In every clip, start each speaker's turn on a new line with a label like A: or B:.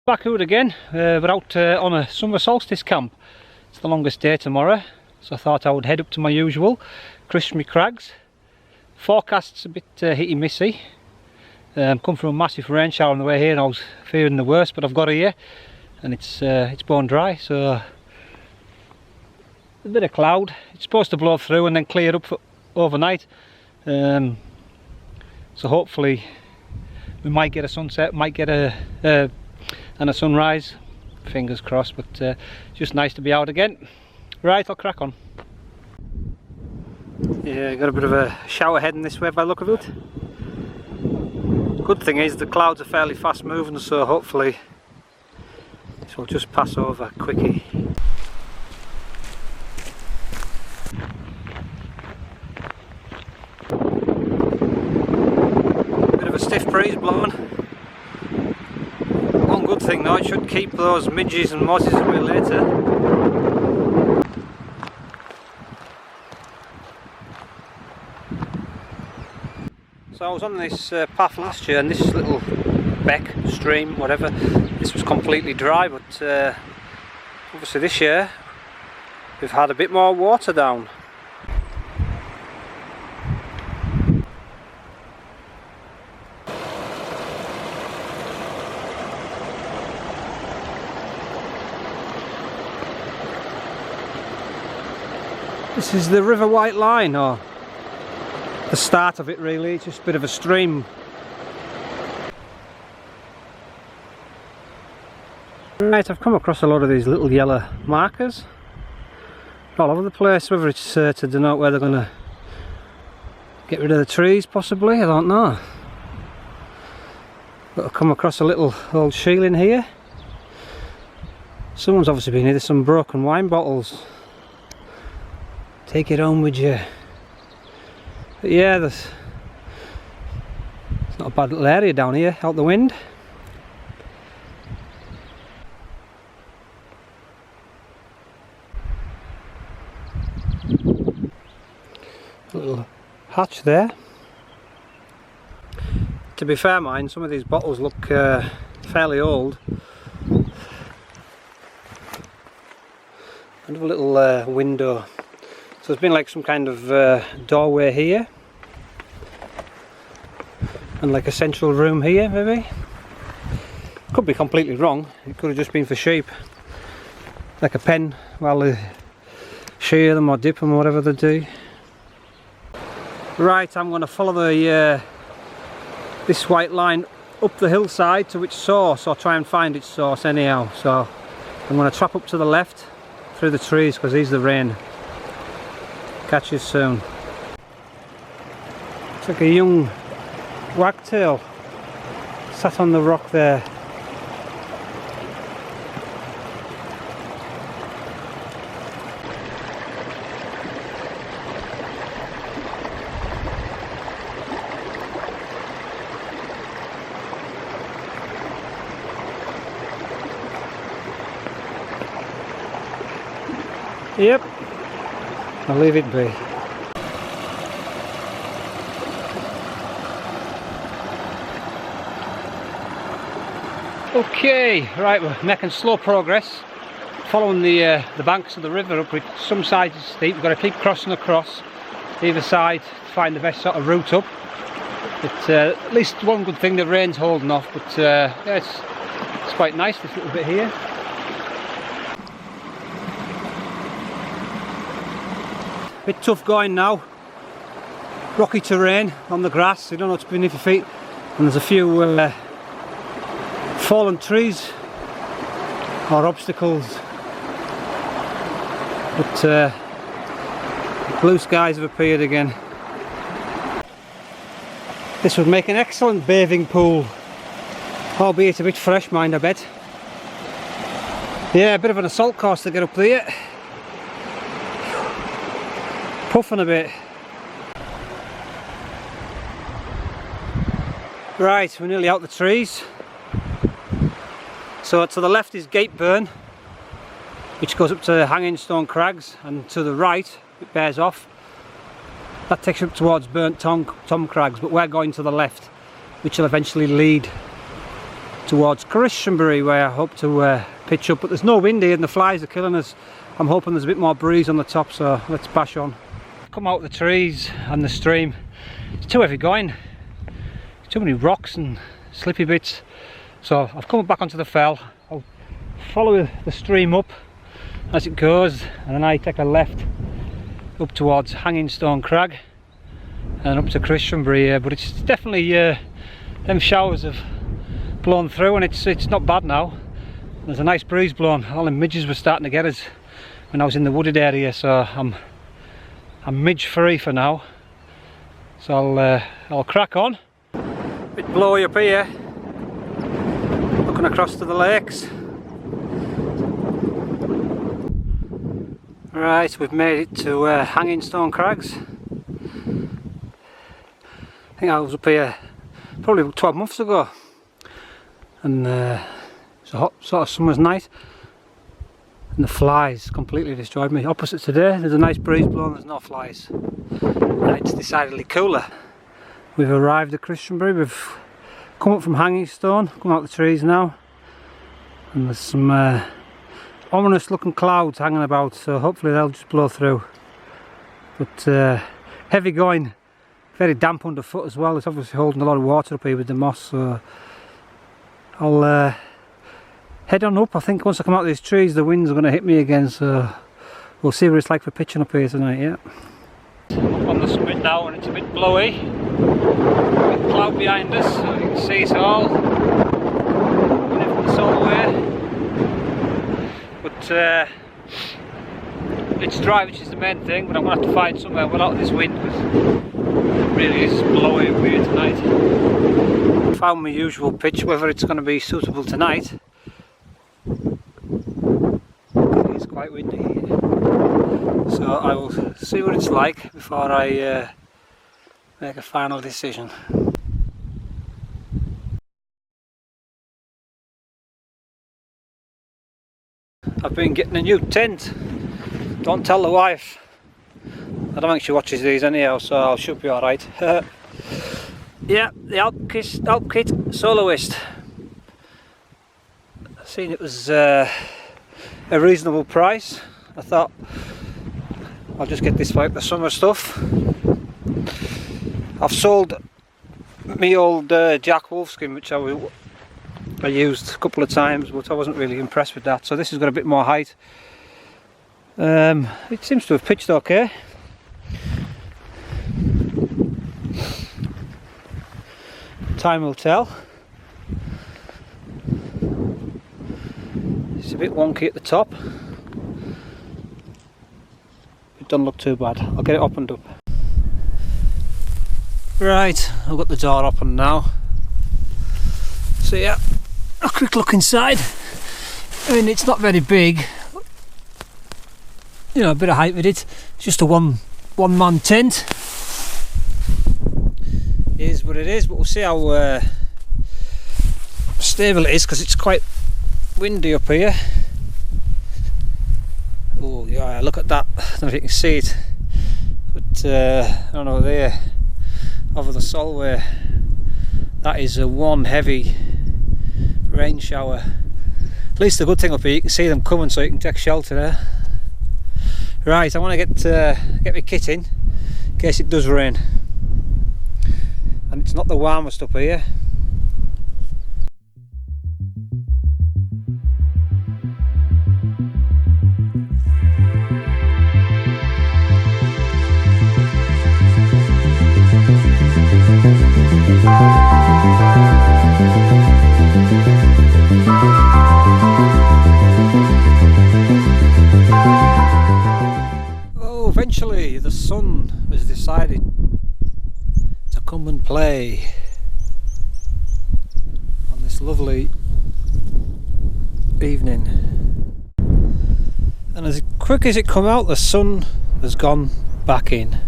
A: Back out again. We're out on a summer solstice camp. It's the longest day tomorrow, so I thought I would head up to my usual Christenbury Crags. Forecast's a bit hitty missy. Come from a massive rain shower on the way here and I was fearing the worst, but I've got here and it's bone dry, so a bit of cloud. It's supposed to blow through and then clear up for overnight, so hopefully we might get a sunset, might get and a sunrise, fingers crossed, but just nice to be out again. Right, I'll crack on. Yeah, got a bit of a shower heading this way by the look of it. Good thing is the clouds are fairly fast moving, so hopefully this will just pass over quickie. Bit of a stiff breeze blowing. One good thing though, it should keep those midges and mozzies a bit later. So I was on this path last year and this little beck, stream, whatever, this was completely dry, but obviously this year we've had a bit more water down. This is the River White Line, or the start of it really. It's just a bit of a stream. Right, I've come across a lot of these little yellow markers all over the place, whether it's to denote where they're going to get rid of the trees possibly, I don't know. But I've come across a little old shieling here. Someone's obviously been here. There's some broken wine bottles. Take it home with you. But yeah, it's not a bad little area down here, out the wind. A little hatch there. To be fair, mind, some of these bottles look fairly old. And a little window. So there's been like some kind of doorway here and like a central room here maybe. Could be completely wrong, it could have just been for sheep. Like a pen while they shear them or dip them or whatever they do. Right, I'm going to follow the this white line up the hillside to its source, or try and find its source anyhow. So I'm going to trap up to the left through the trees because there's the rain. Catch you soon. It's like a young wagtail sat on the rock there. Yep. I'll leave it be. Okay, right, we're making slow progress, following the banks of the river up. With some sides is steep, we've got to keep crossing across either side to find the best sort of route up. But at least one good thing, the rain's holding off. But yeah, it's quite nice this little bit here. Bit tough going now. Rocky terrain on the grass, you don't know what's beneath your feet, and there's a few fallen trees or obstacles. But blue skies have appeared again. This would make an excellent bathing pool, albeit a bit fresh, mind, I bet. Yeah, a bit of an assault course to get up there. Puffing a bit. Right, we're nearly out the trees. So to the left is Gateburn, which goes up to Hanging Stone Crags, and to the right it bears off. That takes you up towards Burnt Tom Crags, but we're going to the left, which will eventually lead towards Christenbury, where I hope to pitch up, but there's no wind here and the flies are killing us. I'm hoping there's a bit more breeze on the top, so let's bash on. Come out the trees and the stream. It's too heavy going. Too many rocks and slippy bits. So I've come back onto the fell. I'll follow the stream up as it goes, and then I take a left up towards Hanging Stone Crag and up to Christianbury. But it's definitely them showers have blown through, and it's not bad now. There's a nice breeze blowing. All the midges were starting to get us when I was in the wooded area, so I'm midge free for now. So I'll crack on. Bit blowy up here, looking across to the lakes. Right, we've made it to Hanging Stone Crags. I think I was up here probably 12 months ago, and it's a hot sort of summer's night, and the flies completely destroyed me. Opposite today, there's a nice breeze blowing, there's no flies, and it's decidedly cooler. We've arrived at Christenbury. We've come up from Hanging Stone, come out the trees now, and there's some ominous looking clouds hanging about, so hopefully they'll just blow through. But heavy going, very damp underfoot as well. It's obviously holding a lot of water up here with the moss, so I'll head on up. I think once I come out of these trees the winds are going to hit me again, so we'll see what it's like for pitching up here tonight. Yeah. On the summit now, and it's a bit blowy. A bit cloud behind us, so you can see it all. It's all away. But it's dry, which is the main thing, but I'm going to have to find somewhere without this wind, because it really is blowy up here tonight. Found my usual pitch. Whether it's going to be suitable tonight, it's quite windy here, so I will see what it's like before I make a final decision. I've been getting a new tent. Don't tell the wife. I don't think she watches these anyhow, so I should be alright. Yeah, the Alpkit Soloist. I seen it was a reasonable price. I thought I'll just get this for like the summer stuff. I've sold my old Jack Wolfskin, which I used a couple of times, but I wasn't really impressed with that, so this has got a bit more height. It seems to have pitched okay. Time will tell. It's a bit wonky at the top. It doesn't look too bad. I'll get it opened up. Right, I've got the door open now. So yeah, a quick look inside. I mean, it's not very big. You know, a bit of height with it. It's just a one-man tent. It is what it is, but we'll see how stable it is, because it's quite windy up here. Oh yeah, look at that. I don't know if you can see it, but I don't know, there over the Solway, that is a one heavy rain shower. At least the good thing up here, you can see them coming, so you can take shelter there. Right, I want to get my kit in case it does rain, and it's not the warmest up here. Eventually the sun has decided to come and play on this lovely evening, and as quick as it come out, the sun has gone back in.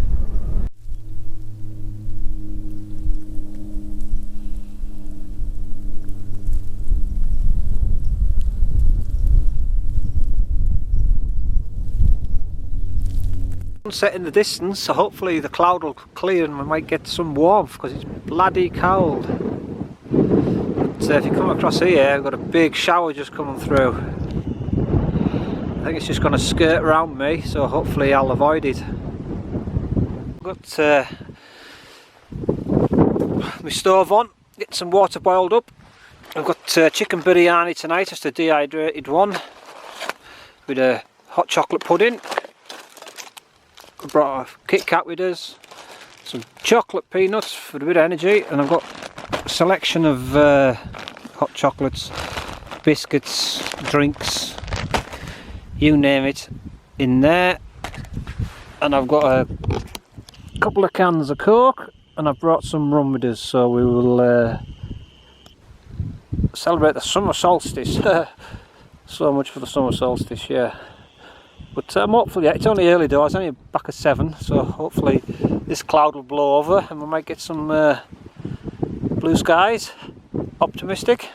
A: Set in the distance, so hopefully the cloud will clear and we might get some warmth, because it's bloody cold. But if you come across here, we've got a big shower just coming through. I think it's just going to skirt around me, so hopefully I'll avoid it. Got my stove on, get some water boiled up. I've got chicken biryani tonight, just a dehydrated one, with a hot chocolate pudding. I brought a Kit Kat with us, some chocolate peanuts for a bit of energy, and I've got a selection of hot chocolates, biscuits, drinks, you name it, in there. And I've got a couple of cans of Coke, and I've brought some rum with us, so we will celebrate the summer solstice. So much for the summer solstice, yeah. But hopefully, yeah, it's only early though, it's only back at 7, so hopefully this cloud will blow over and we might get some blue skies. Optimistic.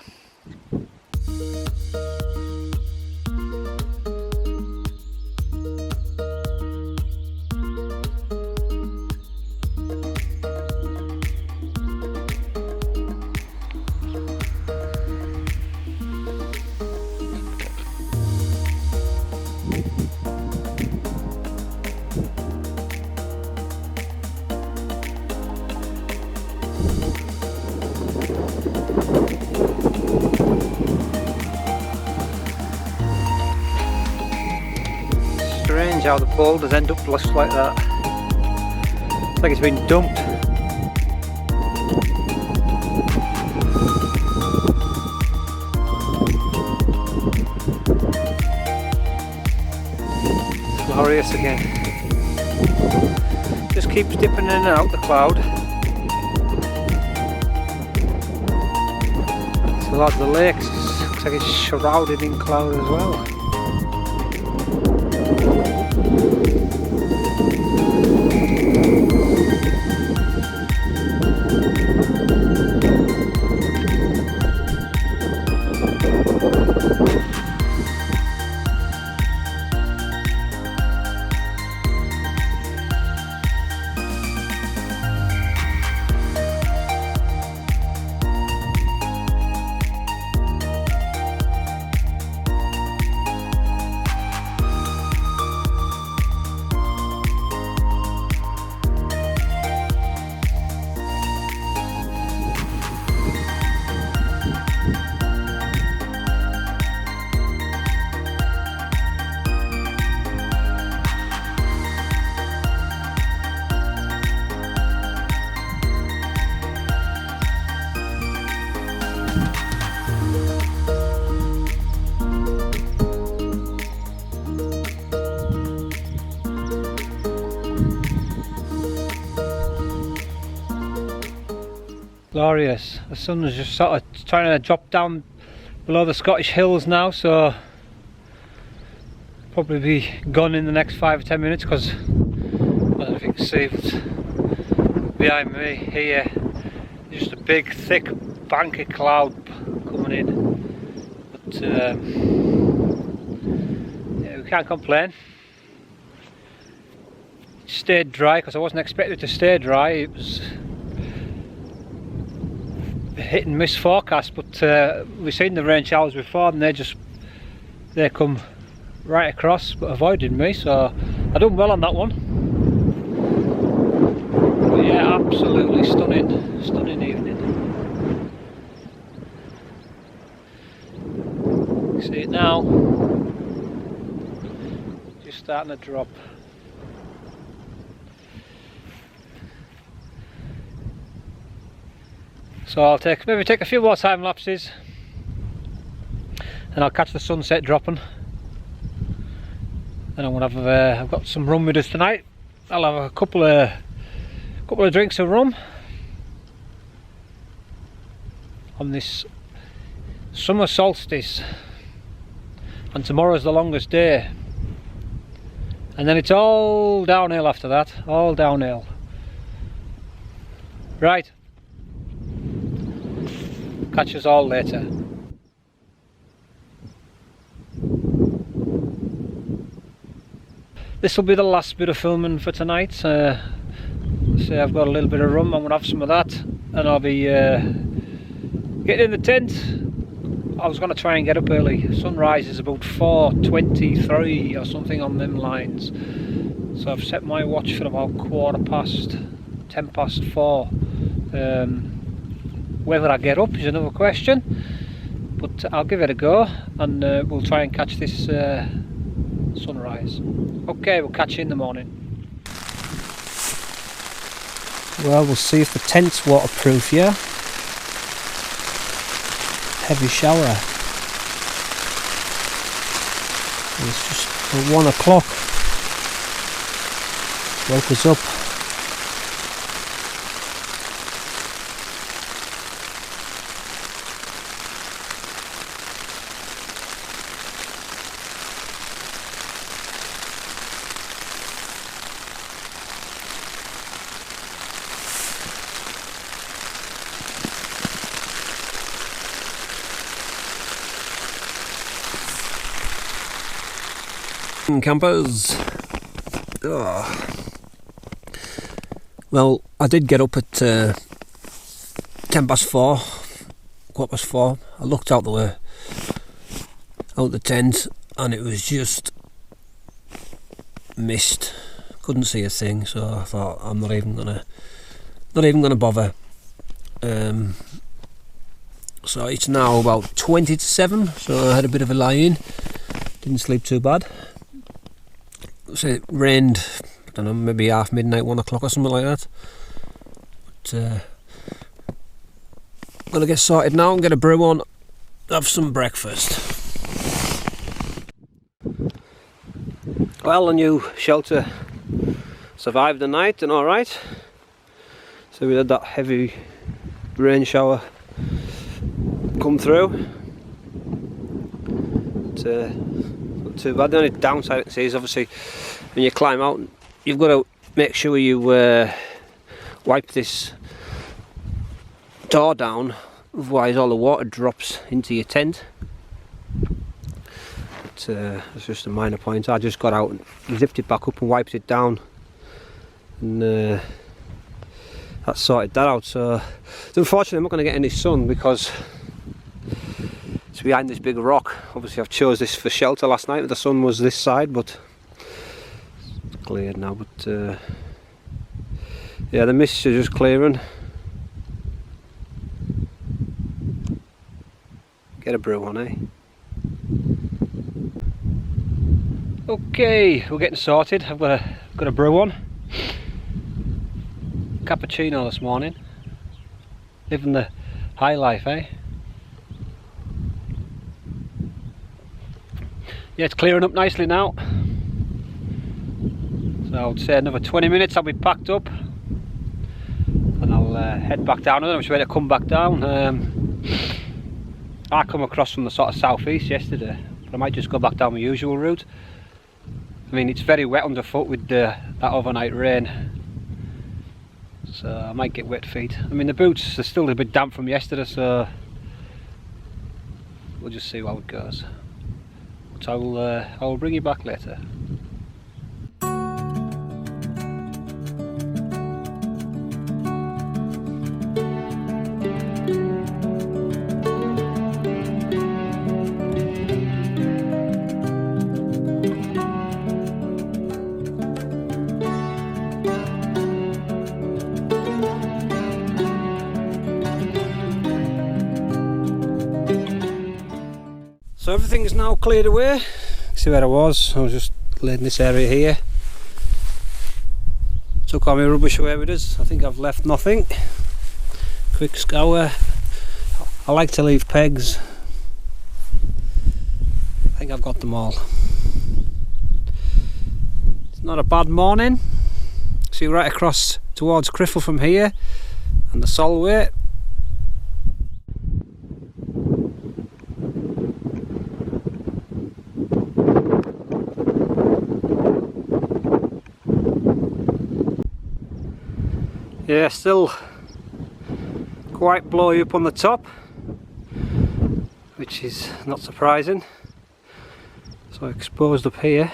A: Strange how the boulders end up just like that. It's like it's been dumped. It's glorious again. Just keeps dipping in and out the cloud. So like the lake looks like it's shrouded in cloud as well. Glorious. The sun is just sort of trying to drop down below the Scottish hills now, so probably be gone in the next 5 or 10 minutes, because I don't know if you can see what's behind me here. Just a big thick bank of cloud coming in, but yeah, we can't complain. It stayed dry because I wasn't expecting it to stay dry. It was hit and miss forecast, but we've seen the rain showers before and they come right across but avoided me, so I done well on that one. But yeah, absolutely stunning evening. See it now, just starting to drop. So I'll maybe take a few more time lapses and I'll catch the sunset dropping. And I'm gonna have I've got some rum with us tonight. I'll have a couple of drinks of rum on this summer solstice, and tomorrow's the longest day, and then it's all downhill after that, all downhill. Right, catch us all later. This will be the last bit of filming for tonight. Say I've got a little bit of rum, I'm going to have some of that, and I'll be getting Getting in the tent. I was going to try and get up early. Sunrise is about 4:23 or something on them lines. So I've set my watch for about 4:10 past 4. Whether I get up is another question, but I'll give it a go, and we'll try and catch this sunrise. Okay, we'll catch you in the morning. Well, we'll see if the tent's waterproof, yeah? Heavy shower. It's just 1 o'clock. Woke us up. Campers. Oh. Well, I did get up at 4:10, 4:15. I looked out the tent, and it was just mist. Couldn't see a thing, so I thought I'm not even gonna bother. So it's now about 7:20, so I had a bit of a lie in. Didn't sleep too bad. So it rained, I don't know, maybe half midnight, 1 o'clock or something like that. But I'm gonna get sorted now and get a brew on, have some breakfast. Well, the new shelter survived the night and alright. So we had that heavy rain shower come through. But, not too bad. The only downside I can see is obviously when you climb out, you've got to make sure you wipe this door down, otherwise all the water drops into your tent. But it's just a minor point. I just got out and zipped it back up and wiped it down, and that sorted that out. So unfortunately I'm not going to get any sun because it's behind this big rock. Obviously I've chose this for shelter last night, the sun was this side, but it's cleared now. But yeah, the mists are just clearing. Get a brew on, eh? Okay, we're getting sorted. I've got a brew on. Cappuccino this morning. Living the high life, eh? Yeah, it's clearing up nicely now. So I would say another 20 minutes I'll be packed up, and I'll head back down. I don't know which way to come back down. I come across from the sort of southeast yesterday, but I might just go back down my usual route. I mean, it's very wet underfoot with that overnight rain, so I might get wet feet. I mean, the boots are still a bit damp from yesterday, so we'll just see how it goes. But I will bring you back later. So everything is now cleared away. See where I was just laid in this area here. Took all my rubbish away with us. I think I've left nothing. Quick scour. I like to leave pegs. I think I've got them all. It's not a bad morning. See right across towards Criffle from here and the Solway. Yeah, still quite blowy up on the top, which is not surprising. So exposed up here.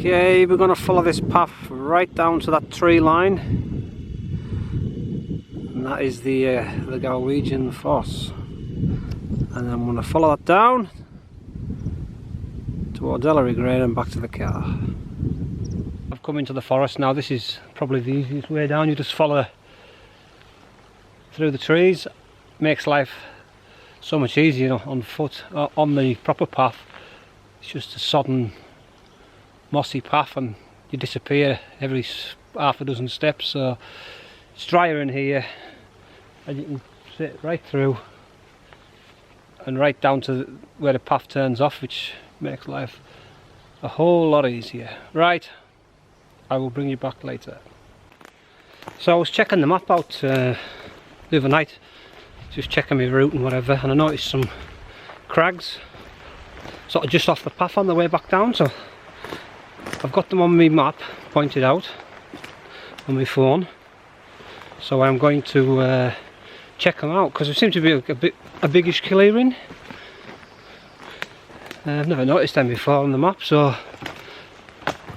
A: Okay, we're going to follow this path right down to that tree line, and that is the Galwegian Foss, and then I'm going to follow that down towards Ellery Green and back to the car. I've come into the forest now. This is probably the easiest way down. You just follow through the trees. Makes life so much easier on foot. On the proper path, it's just a sodden, mossy path, and you disappear every half a dozen steps, so it's drier in here, and you can sit right through and right down to where the path turns off, which makes life a whole lot easier. Right, I will bring you back later. So I was checking the map out the other night, just checking my route and whatever, and I noticed some crags sort of just off the path on the way back down, so I've got them on my map pointed out on my phone, so I'm going to check them out because there seems to be a biggish clearing. I've never noticed them before on the map, so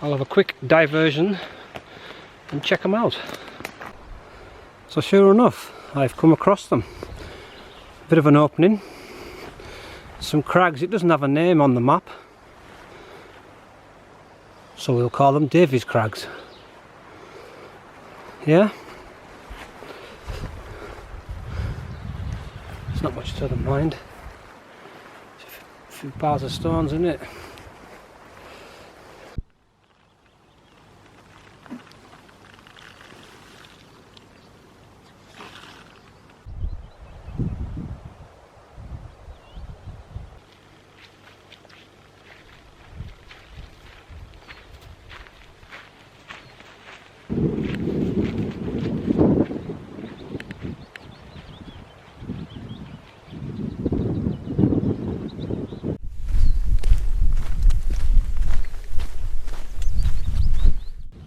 A: I'll have a quick diversion and check them out. So sure enough, I've come across them. A bit of an opening, some crags. It doesn't have a name on the map, so we'll call them Davy's Crags. Yeah, it's not much to the mind. It's a few piles of stones in it.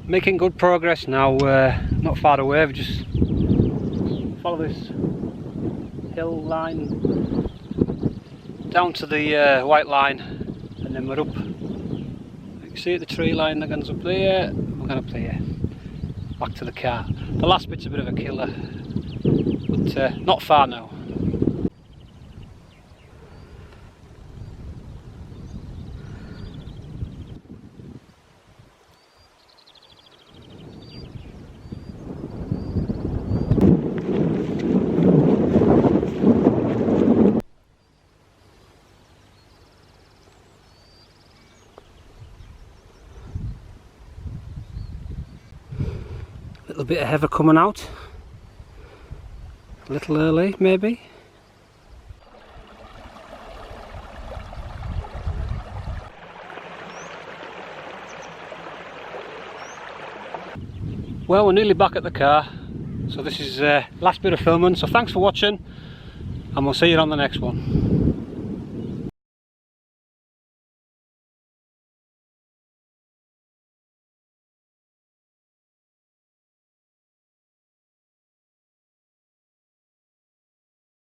A: Making good progress now, not far away. We just follow this hill line down to the white line, and then we're up. You can see the tree line that goes up there. We're going up there, back to the car. The last bit's a bit of a killer, but not far now. A bit of heather coming out, a little early maybe. Well, we're nearly back at the car, so this is last bit of filming, so thanks for watching and we'll see you on the next one.